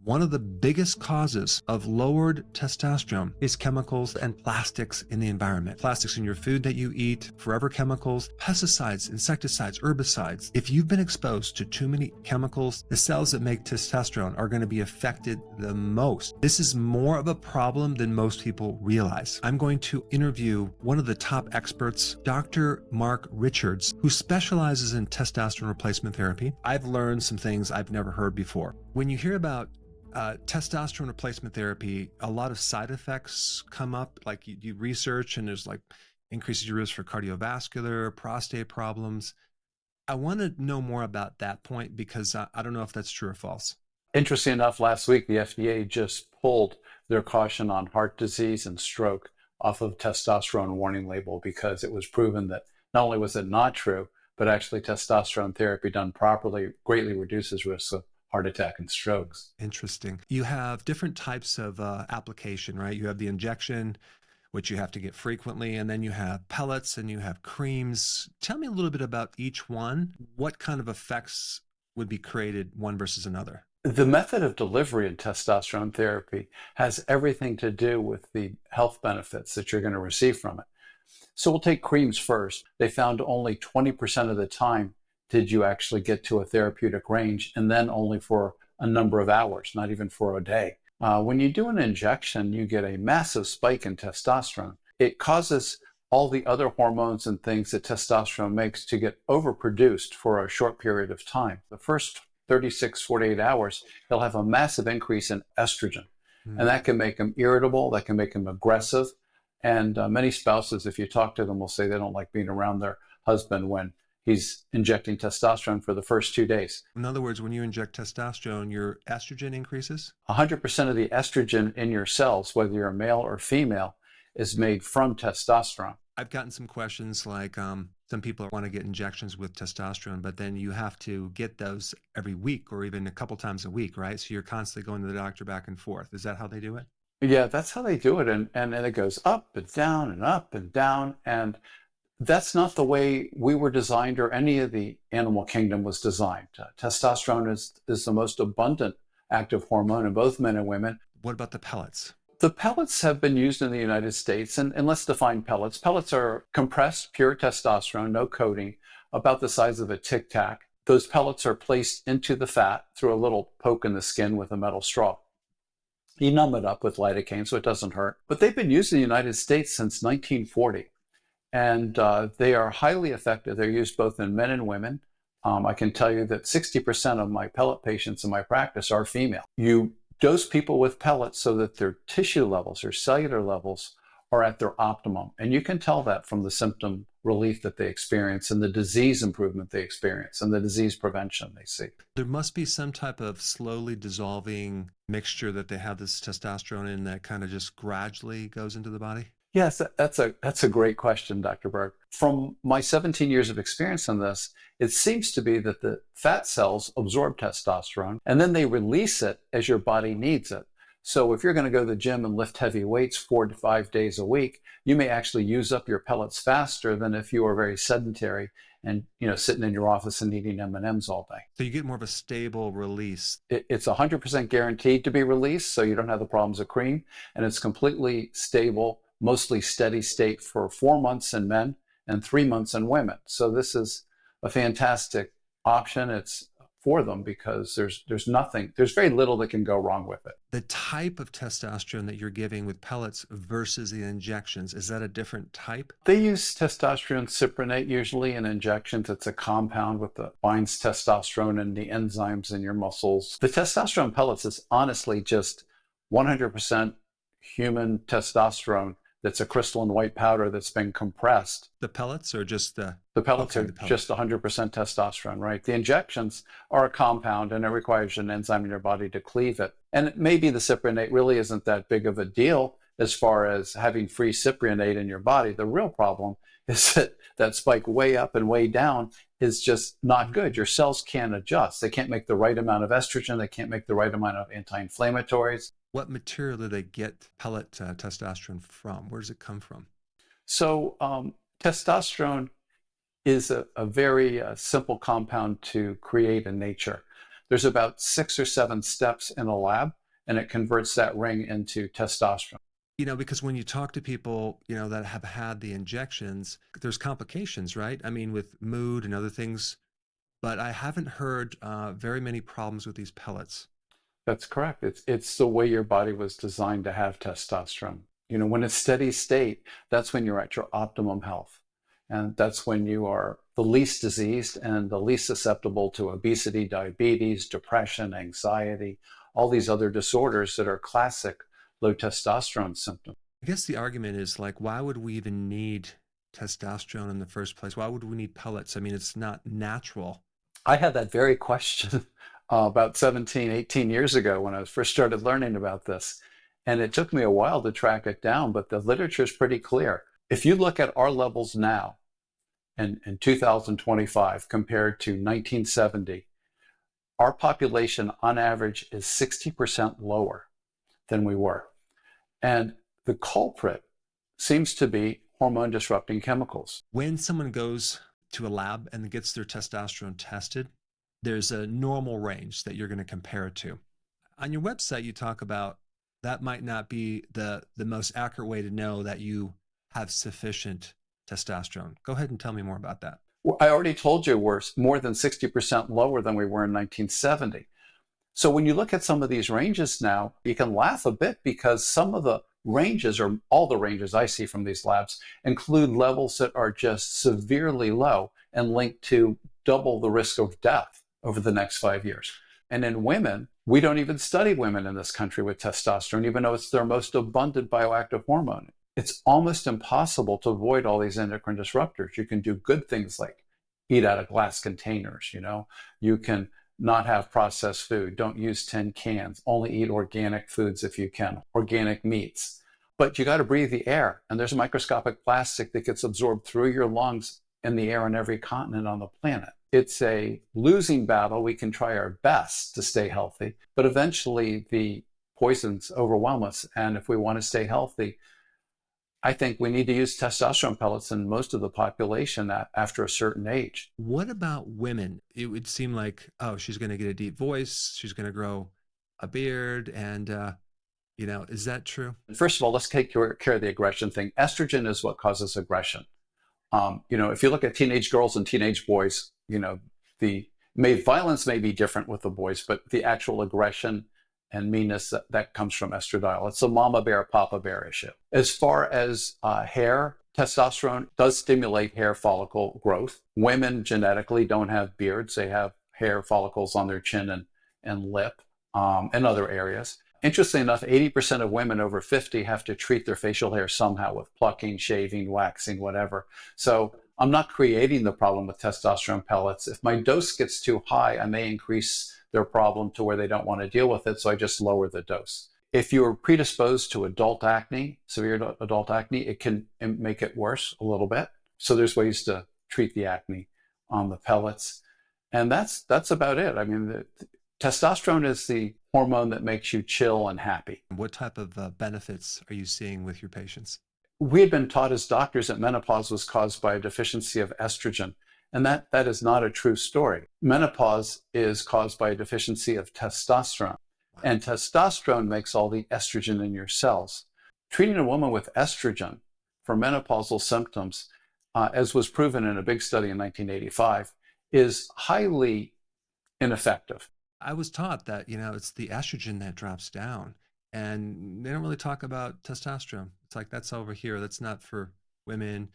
One of the biggest causes of lowered testosterone is chemicals and plastics in the environment. Plastics in your food that you eat, forever chemicals, pesticides, insecticides, herbicides. If you've been exposed to too many chemicals, the cells that make testosterone are going to be affected the most. This is more of a problem than most people realize. I'm going to interview one of the top experts, Dr. Mark Richards, who specializes in testosterone replacement therapy. I've learned some things I've never heard before. When you hear about testosterone replacement therapy, a lot of side effects come up. Like you research and there's like increases your risk for cardiovascular, prostate problems. I want to know more about that point because I don't know if that's true or false. Interesting enough, last week the FDA just pulled their caution on heart disease and stroke off of testosterone warning label because it was proven that not only was it not true, but actually testosterone therapy done properly greatly reduces risk of heart attack and strokes. Interesting. You have different types of application, right? You have the injection, which you have to get frequently, and then you have pellets and you have creams. Tell me a little bit about each one. What kind of effects would be created one versus another? The method of delivery in testosterone therapy has everything to do with the health benefits that you're going to receive from it. So we'll take creams first. They found only 20% of the time did you actually get to a therapeutic range, and then only for a number of hours, not even for a day. When you do an injection, you get a massive spike in testosterone. It causes all the other hormones and things that testosterone makes to get overproduced for a short period of time. The first 36, 48 hours, they'll have a massive increase in estrogen. And that can make them irritable, that can make them aggressive. And many spouses, if you talk to them, will say they don't like being around their husband when he's injecting testosterone for the first 2 days. In other words, when you inject testosterone, your estrogen increases? 100% of the estrogen in your cells, whether you're male or female, is made from testosterone. I've gotten some questions like some people want to get injections with testosterone, but then you have to get those every week or even a couple times a week, right? So you're constantly going to the doctor back and forth. Is that how they do it? Yeah, that's how they do it. And it goes up and down and up and down. And that's not the way we were designed or any of the animal kingdom was designed. Testosterone is the most abundant active hormone in both men and women. What about the pellets? The pellets have been used in the United States, and let's define pellets. Pellets are compressed pure testosterone, no coating, about the size of a Tic Tac. Those pellets are placed into the fat through a little poke in the skin with a metal straw. You numb it up with lidocaine so it doesn't hurt. But they've been used in the United States since 1940, and they are highly effective. They're used both in men and women. I can tell you that 60% of my pellet patients in my practice are female. You dose people with pellets so that their tissue levels or cellular levels are at their optimum. And you can tell that from the symptom relief that they experience and the disease improvement they experience and the disease prevention they see. There must be some type of slowly dissolving mixture that they have this testosterone in that kind of just gradually goes into the body? Yes, that's a great question, Dr. Berg. From my 17 years of experience in this, it seems to be that the fat cells absorb testosterone and then they release it as your body needs it. So if you're going to go to the gym and lift heavy weights 4 to 5 days a week, you may actually use up your pellets faster than if you were very sedentary and sitting in your office and eating M&Ms all day. So you get more of a stable release. It's 100% guaranteed to be released, so you don't have the problems of cream, and it's completely stable, mostly steady state for 4 months in men and 3 months in women. So this is a fantastic option. It's for them because there's very little that can go wrong with it. The type of testosterone that you're giving with pellets versus the injections, is that a different type? They use testosterone cyprinate usually in injections. It's a compound that binds testosterone and the enzymes in your muscles. The testosterone pellets is honestly just 100% human testosterone. That's a crystalline white powder that's been compressed. The pellets or just the pellets are just 100% testosterone, right? The injections are a compound and it requires an enzyme in your body to cleave it. And maybe the cyprinate really isn't that big of a deal as far as having free cyprinate in your body. The real problem is that spike way up and way down is just not good. Your cells can't adjust. They can't make the right amount of estrogen. They can't make the right amount of anti-inflammatories. What material do they get pellet testosterone from? Where does it come from? So testosterone is a very simple compound to create in nature. There's about 6 or 7 steps in a lab, and it converts that ring into testosterone. Because when you talk to people, that have had the injections, there's complications, right? I mean, with mood and other things, but I haven't heard very many problems with these pellets. That's correct. It's the way your body was designed to have testosterone. When it's steady state, that's when you're at your optimum health. And that's when you are the least diseased and the least susceptible to obesity, diabetes, depression, anxiety, all these other disorders that are classic low testosterone symptoms. I guess the argument is like, why would we even need testosterone in the first place? Why would we need pellets? I mean, it's not natural. I had that very question about 17, 18 years ago when I first started learning about this. And it took me a while to track it down, but the literature is pretty clear. If you look at our levels now in 2025 compared to 1970, our population on average is 60% lower than we were. And the culprit seems to be hormone disrupting chemicals. When someone goes to a lab and gets their testosterone tested, there's a normal range that you're going to compare it to. On your website, you talk about that might not be the most accurate way to know that you have sufficient testosterone. Go ahead and tell me more about that. Well, I already told you we're more than 60% lower than we were in 1970. So when you look at some of these ranges now, you can laugh a bit because some of the ranges, or all the ranges I see from these labs, include levels that are just severely low and linked to double the risk of death over the next 5 years. And in women, we don't even study women in this country with testosterone, even though it's their most abundant bioactive hormone. It's almost impossible to avoid all these endocrine disruptors. You can do good things like eat out of glass containers, you can not have processed food, don't use tin cans, only eat organic foods if you can, organic meats. But you got to breathe the air, and there's microscopic plastic that gets absorbed through your lungs in the air on every continent on the planet. It's a losing battle. We can try our best to stay healthy, but eventually the poisons overwhelm us. And if we want to stay healthy, I think we need to use testosterone pellets in most of the population after a certain age. What about women? It would seem like, oh, she's going to get a deep voice, she's going to grow a beard, and is that true? First of all, let's take care of the aggression thing. Estrogen is what causes aggression. If you look at teenage girls and teenage boys, the violence may be different with the boys, but the actual aggression and meanness that comes from estradiol. It's a mama bear, papa bear issue. As far as hair, testosterone does stimulate hair follicle growth. Women genetically don't have beards. They have hair follicles on their chin and lip and other areas. Interestingly enough, 80% of women over 50 have to treat their facial hair somehow with plucking, shaving, waxing, whatever. So I'm not creating the problem with testosterone pellets. If my dose gets too high, I may increase their problem to where they don't want to deal with it, so I just lower the dose. If you're predisposed to adult acne, severe adult acne, it can make it worse a little bit. So there's ways to treat the acne on the pellets. And that's about it. I mean, testosterone is the hormone that makes you chill and happy. What type of benefits are you seeing with your patients? We had been taught as doctors that menopause was caused by a deficiency of estrogen. And that is not a true story. Menopause is caused by a deficiency of testosterone. And testosterone makes all the estrogen in your cells. Treating a woman with estrogen for menopausal symptoms, as was proven in a big study in 1985, is highly ineffective. I was taught that, it's the estrogen that drops down, and they don't really talk about testosterone. It's like, that's over here. That's not for women.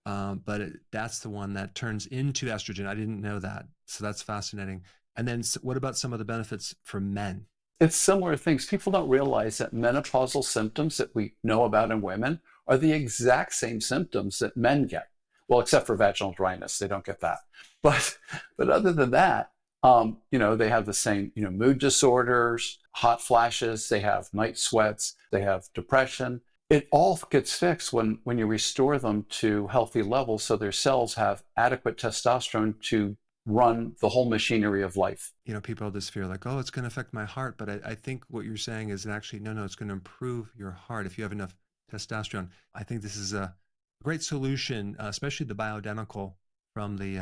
But that's the one that turns into estrogen. I didn't know that. So that's fascinating. And then what about some of the benefits for men? It's similar things. People don't realize that menopausal symptoms that we know about in women are the exact same symptoms that men get. Well, except for vaginal dryness, they don't get that. But other than that, they have the same, mood disorders, hot flashes, they have night sweats, they have depression. It all gets fixed when you restore them to healthy levels so their cells have adequate testosterone to run the whole machinery of life. People have this fear like, oh, it's going to affect my heart. But I think what you're saying is actually, no, it's going to improve your heart if you have enough testosterone. I think this is a great solution, especially the bioidentical from the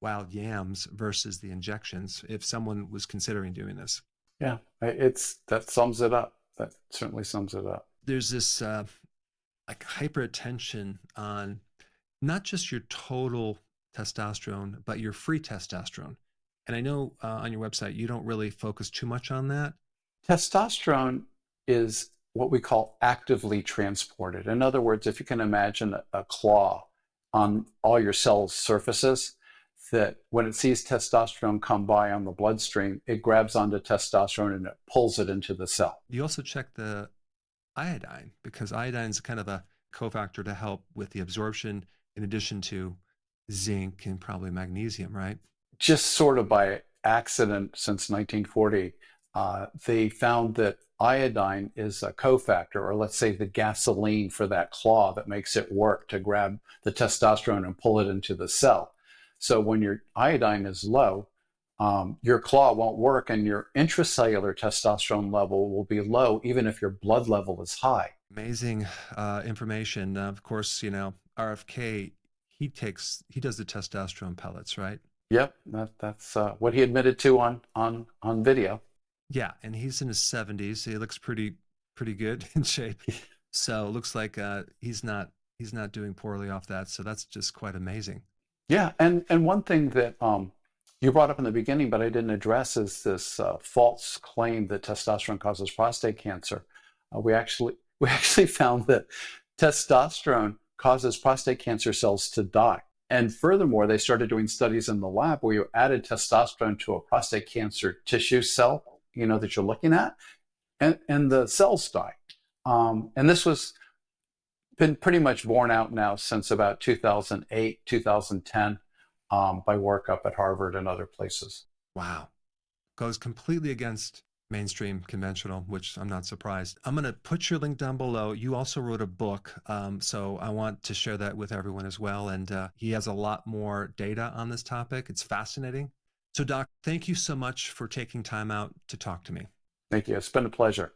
wild yams versus the injections if someone was considering doing this. Yeah, that sums it up. That certainly sums it up. There's this like hyper attention on not just your total testosterone, but your free testosterone. And I know on your website you don't really focus too much on that. Testosterone is what we call actively transported. In other words, if you can imagine a claw on all your cells' surfaces, that when it sees testosterone come by on the bloodstream, it grabs onto testosterone and it pulls it into the cell. You also check the iodine because iodine is kind of a cofactor to help with the absorption in addition to zinc and probably magnesium, right? Just sort of by accident since 1940, they found that iodine is a cofactor, or let's say the gasoline for that claw that makes it work to grab the testosterone and pull it into the cell. So when your iodine is low, your claw won't work and your intracellular testosterone level will be low even if your blood level is high. Amazing information. Of course, RFK, he does the testosterone pellets, right? Yep, that's what he admitted to on video. Yeah, and he's in his 70s. So he looks pretty good in shape. So it looks like he's not doing poorly off that. So that's just quite amazing. Yeah, and one thing that you brought up in the beginning, but I didn't address, is this false claim that testosterone causes prostate cancer. We actually found that testosterone causes prostate cancer cells to die. And furthermore, they started doing studies in the lab where you added testosterone to a prostate cancer tissue cell, that you're looking at, and the cells die. And this was been pretty much borne out now since about 2008, 2010, by work up at Harvard and other places. Wow. Goes completely against mainstream conventional, which I'm not surprised. I'm going to put your link down below. You also wrote a book, so I want to share that with everyone as well. And he has a lot more data on this topic. It's fascinating. So, Doc, thank you so much for taking time out to talk to me. Thank you. It's been a pleasure.